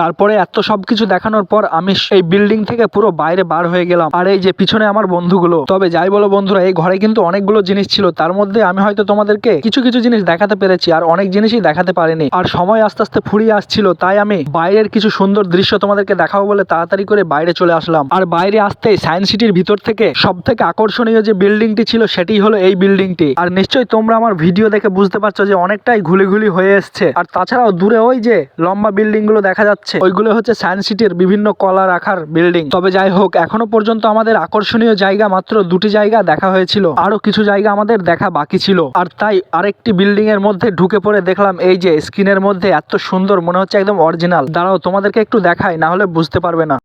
তারপরে এত সবকিছু দেখানোর পর আমি এই বিল্ডিং থেকে পুরো বাইরে বার হয়ে গেলাম। আর এই যে পিছনে আমার বন্ধুগুলো, তবে যাই বলো বন্ধুরা, এই ঘরে কিন্তু অনেকগুলো জিনিস ছিল, তার মধ্যে আমি হয়তো তোমাদেরকে কিছু কিছু জিনিস দেখাতে পেরেছি আর অনেক জিনিসই দেখাতে পারিনি। আর সময় আস্তে আস্তে ফুরিয়ে আসছিল, তাই আমি বাইরের কিছু সুন্দর দৃশ্য তোমাদেরকে দেখাবো বলে তাড়াতাড়ি করে বাইরে চলে আসলাম। আর বাইরে আসতেই সায়েন্স সিটির ভিতর থেকে সব থেকে আকর্ষণীয় যে বিল্ডিংটি ছিল সেটি হলো এই বিল্ডিংটি। আর নিশ্চয়ই তোমরা আমার ভিডিও দেখে বুঝতে পারছো যে অনেকটাই ঘুলি হয়ে এসছে। আর তাছাড়াও দূরে ওই যে লম্বা বিল্ডিং গুলো দেখা যাচ্ছে, ওইগুলো হচ্ছে সায়েন্স সিটির বিভিন্ন কলা রাখার বিল্ডিং। তবে যাই হোক, এখনো পর্যন্ত আমাদের আকর্ষণীয় জায়গা মাত্র দুটি জায়গা দেখা হয়েছিল, আরো কিছু জায়গা আমাদের দেখা বাকি ছিল। আর তাই আরেকটি বিল্ডিং এর মধ্যে ঢুকে পড়ে দেখলাম এই যে স্ক্রিনের মধ্যে এত সুন্দর মনে হচ্ছে একদম অরিজিনাল। দাঁড়াও তোমাদেরকে একটু দেখাই, না হলে বুঝতে পারবে না।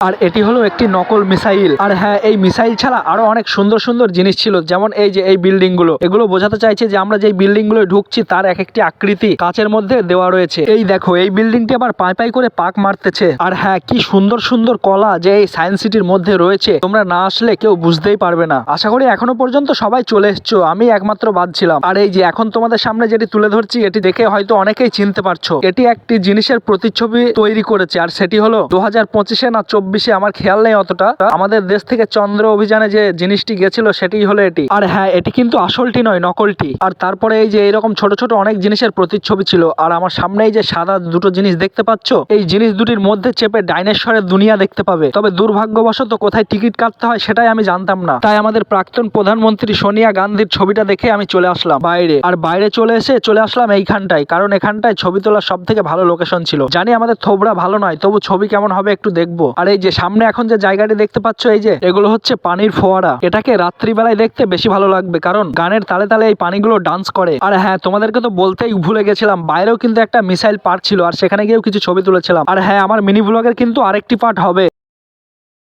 আর এটি হলো একটি নকল মিসাইল। আর হ্যাঁ, এই মিসাইল ছাড়া আরো অনেক সুন্দর সুন্দর জিনিস ছিল, যেমন এই যে এই বিল্ডিং গুলো, এগুলো বোঝাতে চাইছে যে আমরা যে বিল্ডিং গুলো ঢুকছি তার এক একটি আকৃতি কাচের মধ্যে দেওয়া রয়েছে। এই দেখো, এই বিল্ডিংটি আবার পাই করে পাক মারতেছে। আর হ্যাঁ, কি সুন্দর সুন্দর কলা যে এই সায়েন্স সিটির মধ্যে রয়েছে, তোমরা না আসলে কেউ বুঝতেই পারবে না। আশা করি এখনো পর্যন্ত সবাই চলে এসছো, আমি একমাত্র বাদ ছিলাম। আর এই যে এখন তোমাদের সামনে যেটি তুলে ধরছি, এটি দেখে হয়তো অনেকেই চিনতে পারছো। এটি একটি জিনিসের প্রতিচ্ছবি তৈরি করেছে, আর সেটি হলো 2025-এ না 24-এ, আমার খেয়াল নেই অতটা, আমাদের দেশ থেকে চন্দ্র অভিযানে যে জিনিসটি গেছিল সেটি হলো এটি। আর হ্যাঁ, এটি কিন্তু আসলটি নয়, নকলটি। আর তারপরে এই যে এরকম ছোট ছোট অনেক জিনিসের প্রতিচ্ছবি ছিল। আর আমার সামনে এই যে সাদা দুটো জিনিস দেখতে পাচ্ছ, এই জিনিস দুটির মধ্যে চেপে ডাইনোসরের দুনিয়া দেখতে পাবে। তবে দুর্ভাগ্যবশত কোথায় টিকিট কাটতে হয় সেটাই আমি জানতাম না, তাই আমাদের প্রাক্তন প্রধানমন্ত্রী সোনিয়া গান্ধীর ছবিটা দেখে আমি চলে আসলাম বাইরে। আর বাইরে চলে আসলাম এইখানটায়, কারণ এখানটায় ছবি তোলার সব থেকে ভালো লোকেশন ছিল। জানি আমাদের থোবরা ভালো নয়, তবু ছবি কেমন হবে একটু দেখবো। আর এই যে সামনে এখন যে জায়গাটি দেখতে পাচ্ছ, এই যে এগুলো হচ্ছে পানির ফোয়ারা। এটাকে রাত্রিবেলায় দেখতে বেশি ভালো লাগবে, কারণ গানের তালে তালে এই পানিগুলো ডান্স করে। আর হ্যাঁ, তোমাদেরকে তো বলতেই ভুলে গেছিলাম, বাইরেও কিন্তু একটা মিসাইল পার্ক ছিল, আর সেখানে গিয়েও কিছু ছবি তুলেছিলাম। আর হ্যাঁ, আমার মিনি ব্লগের কিন্তু আরেকটি পার্ট হবে।